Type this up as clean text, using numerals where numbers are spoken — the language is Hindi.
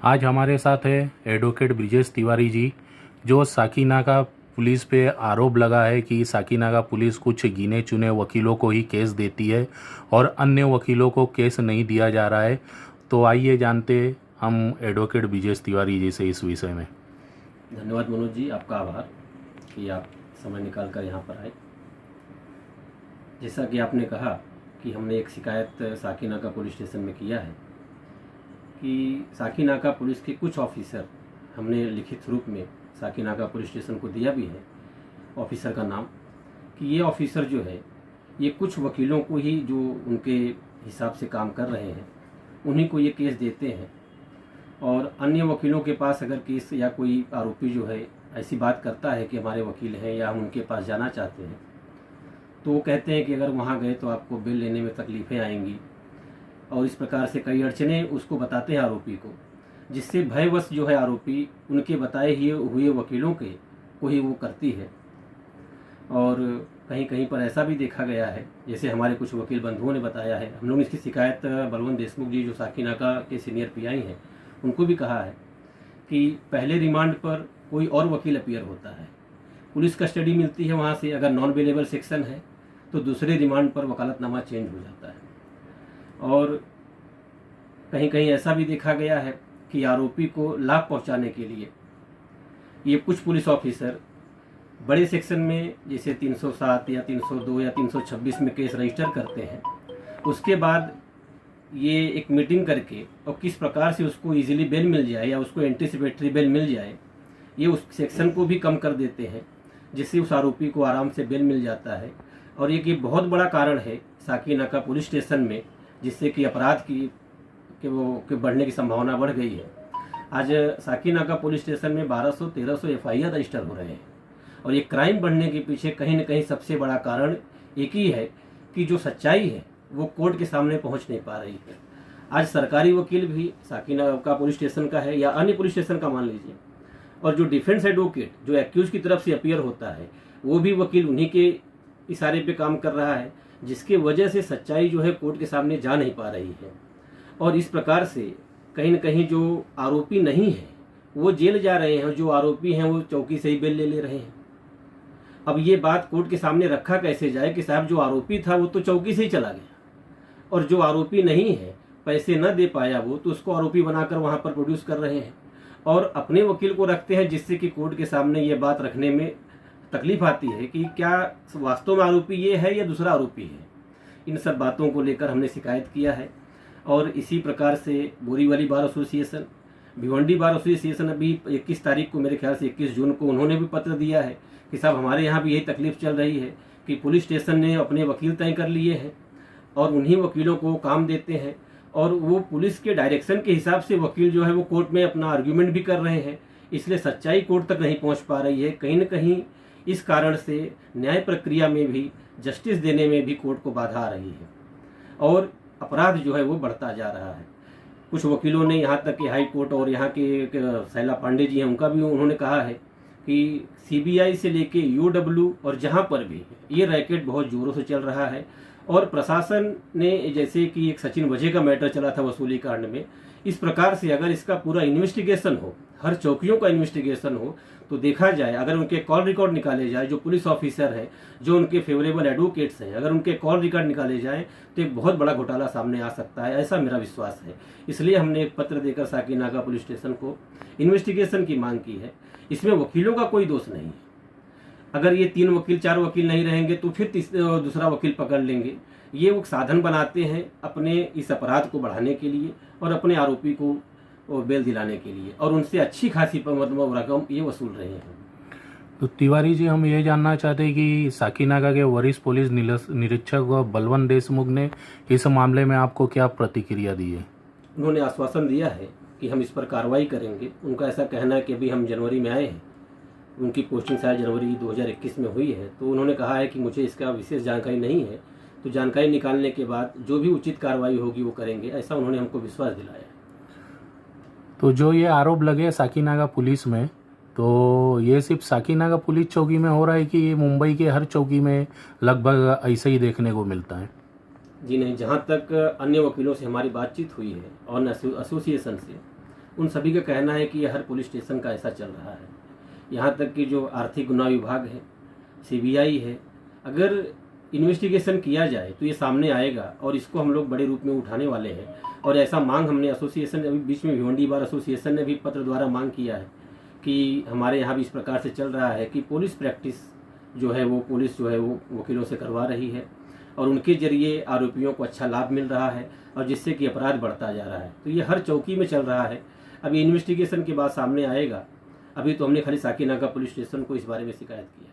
आज हमारे साथ है एडवोकेट ब्रिजेश तिवारी जी, जो साकीनाका पुलिस पे आरोप लगा है कि साकीनाका पुलिस कुछ गिने चुने वकीलों को ही केस देती है और अन्य वकीलों को केस नहीं दिया जा रहा है। तो आइए जानते हम एडवोकेट ब्रिजेश तिवारी जी से इस विषय में। धन्यवाद मनोज जी, आपका आभार कि आप समय निकाल कर यहाँ पर आए। जैसा कि आपने कहा कि हमने एक शिकायत साकीनाका पुलिस स्टेशन में किया है कि साकीनाका पुलिस के कुछ ऑफिसर, हमने लिखित रूप में साकीनाका पुलिस स्टेशन को दिया भी है ऑफिसर का नाम, कि ये ऑफिसर जो है ये कुछ वकीलों को ही जो उनके हिसाब से काम कर रहे हैं उन्हीं को ये केस देते हैं, और अन्य वकीलों के पास अगर केस या कोई आरोपी जो है ऐसी बात करता है कि हमारे वकील हैं या हम उनके पास जाना चाहते हैं, तो वो कहते हैं कि अगर वहाँ गए तो आपको बिल लेने में तकलीफ़ें आएंगी, और इस प्रकार से कई अड़चने उसको बताते हैं आरोपी को, जिससे भयवश जो है आरोपी उनके बताए हुए वकीलों के को ही वो करती है। और कहीं कहीं पर ऐसा भी देखा गया है, जैसे हमारे कुछ वकील बंधुओं ने बताया है, हम लोग इसकी शिकायत बलवंत देशमुख जी जो साकीनाका के सीनियर पीआई हैं उनको भी कहा है कि पहले रिमांड पर कोई और वकील अपीयर होता है, पुलिस कस्टडी मिलती है वहाँ से, अगर नॉन अवेलेबल सेक्शन है तो दूसरे रिमांड पर वकालतनामा चेंज हो जाता है। और कहीं कहीं ऐसा भी देखा गया है कि आरोपी को लाभ पहुंचाने के लिए ये कुछ पुलिस ऑफिसर बड़े सेक्शन में जैसे 307 या 302 या 326 में केस रजिस्टर करते हैं, उसके बाद ये एक मीटिंग करके और किस प्रकार से उसको इजीली बेल मिल जाए या उसको एंटीसिपेटरी बेल मिल जाए, ये उस सेक्शन को भी कम कर देते हैं, जिससे उस आरोपी को आराम से बेल मिल जाता है। और ये बहुत बड़ा कारण है साकीनाका पुलिस स्टेशन में, जिससे कि अपराध के बढ़ने की संभावना बढ़ गई है। आज साकीनाका पुलिस स्टेशन में 1200-1300 एफआईआर रजिस्टर हो रहे हैं, और ये क्राइम बढ़ने के पीछे कहीं न कहीं सबसे बड़ा कारण एक ही है कि जो सच्चाई है वो कोर्ट के सामने पहुंच नहीं पा रही है। आज सरकारी वकील भी साकीनाका पुलिस स्टेशन का है या अन्य पुलिस स्टेशन का मान लीजिए, और जो डिफेंस एडवोकेट जो एक्यूज की तरफ से अपीयर होता है वो भी वकील उन्हीं के इशारे पे काम कर रहा है, जिसके वजह से सच्चाई जो है कोर्ट के सामने जा नहीं पा रही है। और इस प्रकार से कहीं न कहीं जो आरोपी नहीं है वो जेल जा रहे हैं, जो आरोपी हैं वो चौकी से ही बेल ले रहे हैं। अब ये बात कोर्ट के सामने रखा कैसे जाए कि साहब जो आरोपी था वो तो चौकी से ही चला गया, और जो आरोपी नहीं है, पैसे न दे पाया वो, तो उसको आरोपी बनाकर वहाँ पर प्रोड्यूस कर रहे हैं और अपने वकील को रखते हैं, जिससे कि कोर्ट के सामने ये बात रखने में तकलीफ आती है कि क्या वास्तव में आरोपी ये है या दूसरा आरोपी है। इन सब बातों को लेकर हमने शिकायत किया है, और इसी प्रकार से Borivali bar association, Bhiwandi bar association अभी 21 तारीख को, मेरे ख्याल से 21 जून को, उन्होंने भी पत्र दिया है कि साहब हमारे यहाँ भी यही तकलीफ चल रही है कि पुलिस स्टेशन ने अपने वकील तय कर लिए हैं और उन्हीं वकीलों को काम देते हैं, और वो पुलिस के डायरेक्शन के हिसाब से वकील जो है वो कोर्ट में अपना आर्ग्यूमेंट भी कर रहे हैं, इसलिए सच्चाई कोर्ट तक नहीं पहुँच पा रही है। कहीं न कहीं इस कारण से न्याय प्रक्रिया में भी, जस्टिस देने में भी कोर्ट को बाधा आ रही है, और अपराध जो है वो बढ़ता जा रहा है। कुछ वकीलों ने यहाँ तक कि हाई कोर्ट और यहाँ के शैला पांडे जी हैं, उनका भी उन्होंने कहा है कि सीबीआई से लेके यूडब्ल्यू और जहाँ पर भी ये रैकेट बहुत जोरों से चल रहा है, और प्रशासन ने, जैसे कि एक सचिन वजह का मैटर चला था वसूली कांड में, इस प्रकार से अगर इसका पूरा इन्वेस्टिगेशन हो, हर चौकियों का इन्वेस्टिगेशन हो, तो देखा जाए अगर उनके कॉल रिकॉर्ड निकाले जाए, जो पुलिस ऑफिसर हैं, जो उनके फेवरेबल एडवोकेट्स हैं, अगर उनके कॉल रिकॉर्ड निकाले जाए तो एक बहुत बड़ा घोटाला सामने आ सकता है, ऐसा मेरा विश्वास है। इसलिए हमने एक पत्र देकर साकीनाका पुलिस स्टेशन को इन्वेस्टिगेशन की मांग की है। इसमें वकीलों का कोई दोष नहीं है, अगर ये 3 वकील 4 वकील नहीं रहेंगे तो फिर दूसरा वकील पकड़ लेंगे। ये वो साधन बनाते हैं अपने इस अपराध को बढ़ाने के लिए और अपने आरोपी को बेल दिलाने के लिए, और उनसे अच्छी खासी मतलब रकम ये वसूल रहे हैं। तो तिवारी जी, हम ये जानना चाहते हैं कि साकीनाका के वरिष्ठ पुलिस निरीक्षक बलवंत देशमुख ने इस मामले में आपको क्या प्रतिक्रिया दी है? उन्होंने आश्वासन दिया है कि हम इस पर कार्रवाई करेंगे। उनका ऐसा कहना है कि अभी हम जनवरी में आए हैं, उनकी पोस्टिंग शायद जनवरी 2021 में हुई है, तो उन्होंने कहा है कि मुझे इसका विशेष जानकारी नहीं है, तो जानकारी निकालने के बाद जो भी उचित कार्रवाई होगी वो करेंगे, ऐसा उन्होंने हमको विश्वास दिलाया है। तो जो ये आरोप लगे साकीनाका पुलिस में, तो ये सिर्फ साकीनाका पुलिस चौकी में हो रहा है कि ये मुंबई के हर चौकी में लगभग ऐसे ही देखने को मिलता है? जी नहीं, जहाँ तक अन्य वकीलों से हमारी बातचीत हुई है और एसोसिएशन से, उन सभी का कहना है कि यह हर पुलिस स्टेशन का ऐसा चल रहा है। यहाँ तक कि जो आर्थिक गुना विभाग है, सीबीआई है, अगर इन्वेस्टिगेशन किया जाए तो ये सामने आएगा और इसको हम लोग बड़े रूप में उठाने वाले हैं। और ऐसा मांग हमने एसोसिएशन, अभी बीच में भिवंडी बार एसोसिएशन ने भी पत्र द्वारा मांग किया है कि हमारे यहाँ भी इस प्रकार से चल रहा है कि पुलिस प्रैक्टिस जो है वो वकीलों से करवा रही है और उनके जरिए आरोपियों को अच्छा लाभ मिल रहा है और जिससे कि अपराध बढ़ता जा रहा है। तो ये हर चौकी में चल रहा है। अभी इन्वेस्टिगेशन के बाद सामने आएगा। अभी तो हमने खाली साकीनाका पुलिस स्टेशन को इस बारे में शिकायत की है।